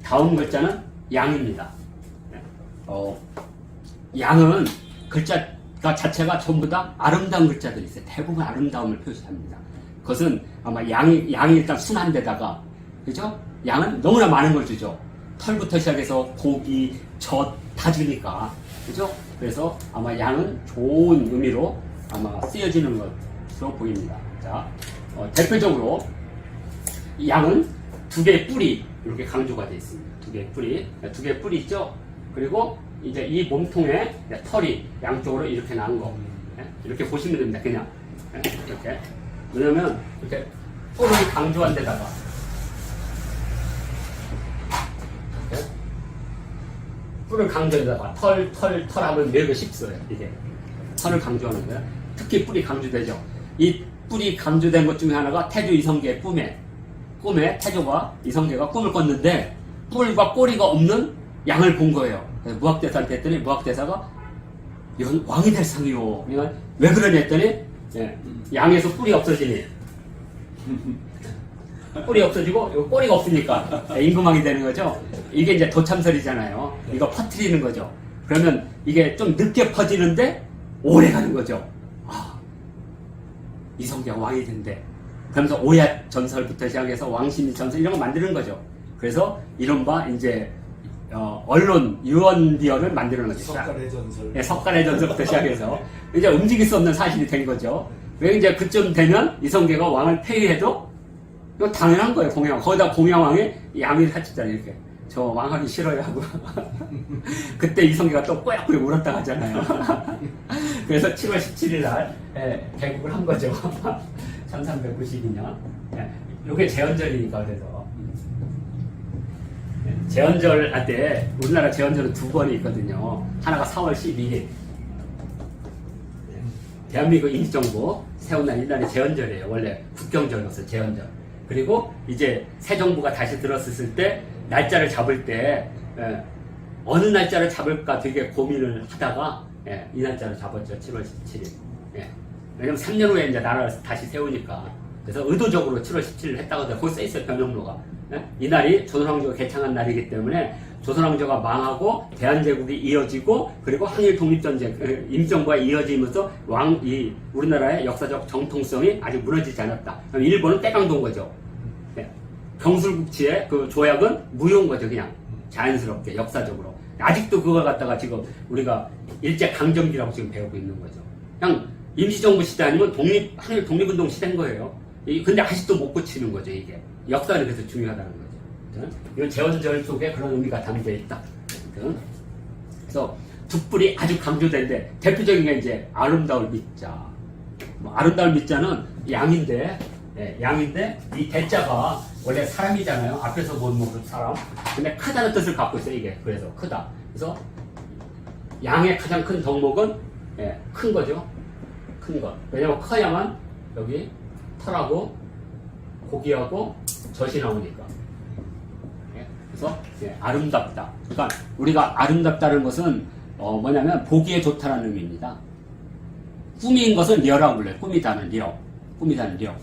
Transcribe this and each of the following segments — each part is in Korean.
다음 글자는 양입니다. 양은 글자가 자체가 전부 다 아름다운 글자들이 있어요. 대부분 아름다움을 표시합니다. 그것은 아마 양이 일단 순한 데다가, 그죠? 양은 너무나 많은 걸 주죠. 털부터 시작해서 고기, 젖 다 주니까, 그죠? 그래서 아마 양은 좋은 의미로 아마 쓰여지는 것으로 보입니다. 자, 대표적으로 이 양은 두 개의 뿔이 이렇게 강조가 되어 있습니다. 두 개의 뿔이 있죠? 그리고 이제 이 몸통에 털이 양쪽으로 이렇게 나는 거. 이렇게 보시면 됩니다. 그냥. 이렇게. 왜냐면, 이렇게 뿔을 강조한 데다가. 이렇게. 뿔을 강조한 데다가 털 하면 매우 쉽어요. 이게. 털을 강조하는 거예요. 특히 뿔이 강조되죠. 이 뿔이 강조된 것 중에 하나가 태조 이성계의 꿈에 태조가 이성계가 꿈을 꿨는데 뿔과 꼬리가 없는 양을 본 거예요. 그래서 무학대사한테 했더니 무학대사가 왕이 될 상이요. 그러니까 왜 그러냐 했더니 양에서 뿔이 없어지니 뿔이 없어지고 꼬리가 없으니까 임금왕이 되는 거죠. 이게 이제 도참설이잖아요. 이거 퍼뜨리는 거죠. 그러면 이게 좀 늦게 퍼지는데 오래 가는 거죠. 이성계가 왕이 된대. 그러면서 오야 전설부터 시작해서 왕신이 전설 이런 거 만드는 거죠. 그래서 이른바 이제 언론 유언비어를 만드는 거죠. 석가래 전설. 네, 석가래 전설부터 시작해서 이제 움직일 수 없는 사실이 된 거죠. 왜 이제 그쯤 되면 이성계가 왕을 폐위해도 이거 당연한 거예요. 공양왕. 거기다 공양왕이 양을 하чих잖아요. 이렇게 저 왕하기 싫어요 하고 그때 이성계가 또 꼬약꼬약 울었다 하잖아요. 그래서 7월 17일 날 개국을 한 거죠. 1392년. 이게 제헌절이니까 그래서 제헌절 할 때 우리나라 제헌절은 두 번이 있거든요. 하나가 4월 12일. 대한민국 임시정부 세운 날 이날이 제헌절이에요. 원래 국경절이었어요. 제헌절. 그리고 이제 새 정부가 다시 들었을 때 날짜를 잡을 때 어느 날짜를 잡을까 되게 고민을 하다가 이 날짜를 잡았죠. 7월 17일. 왜냐면 3년 후에 이제 나라를 다시 세우니까. 그래서 의도적으로 7월 17일 했다고 해서 거기 써있어요. 변형로가. 이 날이 조선왕조가 개창한 날이기 때문에 조선왕조가 망하고 대한제국이 이어지고 그리고 항일 독립전쟁 임정부가 이어지면서 우리나라의 역사적 정통성이 아직 무너지지 않았다. 그럼 일본은 때강도인 거죠. 경술국치의 그 조약은 무효인 거죠. 그냥 자연스럽게 역사적으로. 아직도 그걸 갖다가 지금 우리가 일제강점기라고 지금 배우고 있는 거죠. 그냥 임시정부 시대 아니면 항일 독립운동 시대인 거예요. 근데 아직도 못 고치는 거죠. 이게 역사는 그래서 중요하다는 거죠. 이건 제헌절 속에 그런 의미가 담겨 있다. 그래서 두 뿔이 아주 강조된데 대표적인 게 이제 아름다울 밑자. 아름다울 밑자는 양인데 이 대자가 원래 사람이잖아요. 앞에서 본 모습 사람. 근데 크다는 뜻을 갖고 있어요. 이게 그래서 크다. 그래서 양의 가장 큰 덕목은 큰 거죠. 큰 것. 왜냐면 커야만 여기 털하고 고기하고 젖이 나오니까. 그래서 아름답다. 그러니까 우리가 아름답다는 것은 뭐냐면 보기에 좋다는 의미입니다. 꾸민 것은 려라고 불러요. 꾸미다는 려. 꾸미다는 려.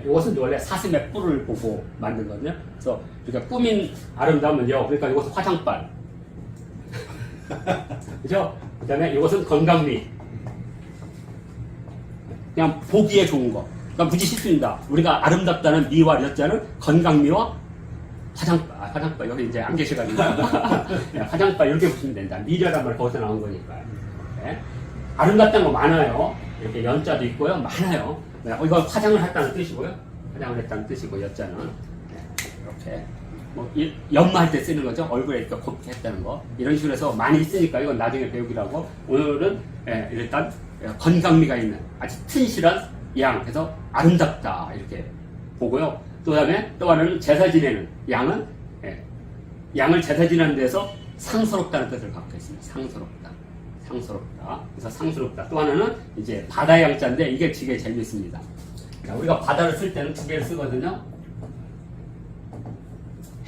이것은 원래 사슴의 뿔을 보고 만든 거거든요. 그래서 이렇게 꾸민 아름다움은 려. 그러니까 이것은 화장빨. 그죠? 그 다음에 이것은 건강미. 그냥 보기에 좋은 거. 그러니까 무지 쉽습니다. 우리가 아름답다는 미와 려자는 건강미와 화장빨. 여기 이제 안 계셔가지고. 화장빨 이렇게 보시면 된다. 미려란 말 거기서 나온 거니까. 아름답다는 거 많아요. 이렇게 연자도 있고요. 많아요. 이거 화장을 했다는 뜻이고요. 화장을 했다는 뜻이고, 여자는. 이렇게. 연마할 때 쓰는 거죠. 얼굴에 이렇게 곱게 했다는 거. 이런 식으로 해서 많이 쓰니까 이건 나중에 배우기라고. 오늘은 일단 건강미가 있는 아주 튼실한 양. 그래서 아름답다. 이렇게 보고요. 또 다음에 또 하나는 제사 지내는 양은 양을 제사 지내는 데서 상스럽다는 뜻을 갖고 있습니다. 상스럽다. 그래서 상스럽다. 또 하나는 이제 바다 양자인데 이게 되게 재밌습니다. 우리가 바다를 쓸 때는 두 개를 쓰거든요.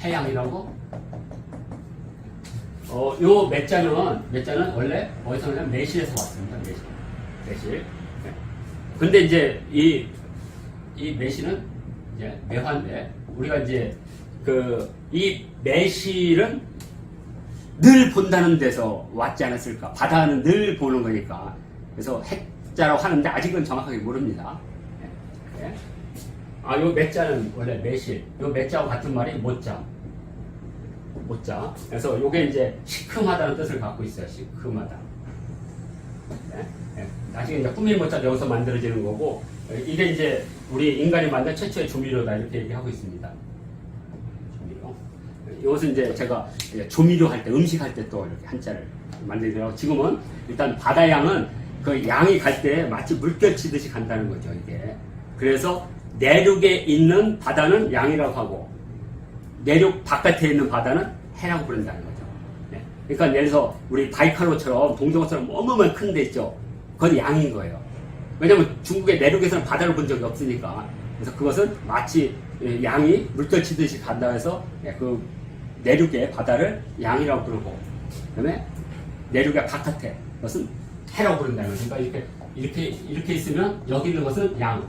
해양이라고. 요 매자는 원래 어디서 그냥 매실에서 왔습니다. 매실. 근데 이제 이 이 매실은 이제 매화인데, 우리가 이제 이 매실은 늘 본다는 데서 왔지 않았을까? 바다는 늘 보는 거니까. 그래서 해자라고 하는데 아직은 정확하게 모릅니다. 네. 요 매자는 원래 매실, 요 매자와 같은 말이 못자. 못자. 그래서 요게 이제 시큼하다는 뜻을 갖고 있어요. 시큼하다. 네. 네. 나중에 이제 꾸밀 못자 여기서 만들어지는 거고, 이게 이제 우리 인간이 만든 최초의 조미료다 이렇게 얘기하고 있습니다. 조미료. 이것은 이제 제가 조미료 할 때, 음식 할 때 또 이렇게 한자를 만들더라고요. 지금은 일단 바다양은 그 양이 갈 때 마치 물결 치듯이 간다는 거죠, 이게. 그래서 내륙에 있는 바다는 양이라고 하고, 내륙 바깥에 있는 바다는 해라고 부른다는 거죠. 네. 그러니까 예를 들어서 우리 바이칼로처럼 동정호처럼 어마어마한 큰 데 있죠. 그건 양인 거예요. 왜냐면 중국의 내륙에서는 바다를 본 적이 없으니까. 그래서 그것은 마치 양이 물결 치듯이 간다 해서 그 내륙의 바다를 양이라고 부르고, 그 다음에 내륙의 바깥에 그것은 해라고 부른다는 거죠. 그러니까 이렇게 있으면 여기 있는 것은 양,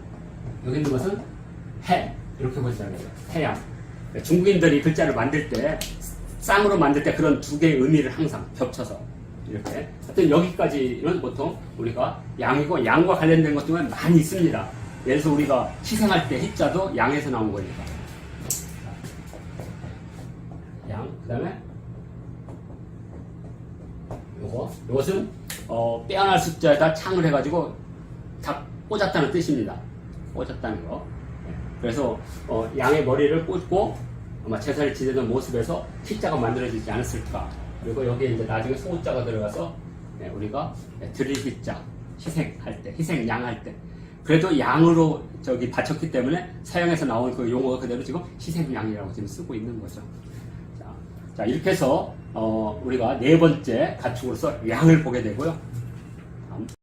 여기 있는 것은 해, 이렇게 보시자는 거죠. 해양. 중국인들이 글자를 만들 때, 쌍으로 만들 때 그런 두 개의 의미를 항상 겹쳐서 이렇게. 하여튼 여기까지는 보통 우리가 양이고, 양과 관련된 것 중에 많이 있습니다. 예를 들어서 우리가 희생할 때 희자도 양에서 나온 거니까. 양, 그 다음에 요것은 빼어날 숫자에다 창을 해가지고 다 꽂았다는 뜻입니다. 꽂았다는 거. 그래서 양의 머리를 꽂고 아마 제사를 지내던 모습에서 희자가 만들어지지 않았을까. 그리고 여기에 이제 나중에 소자가 들어가서 우리가 드릴 희자, 희생할 때, 희생양할 때. 그래도 양으로 바쳤기 때문에 서양에서 나온 그 용어가 그대로 지금 희생양이라고 지금 쓰고 있는 거죠. 자, 이렇게 해서 우리가 네 번째 가축으로서 양을 보게 되고요. 다음.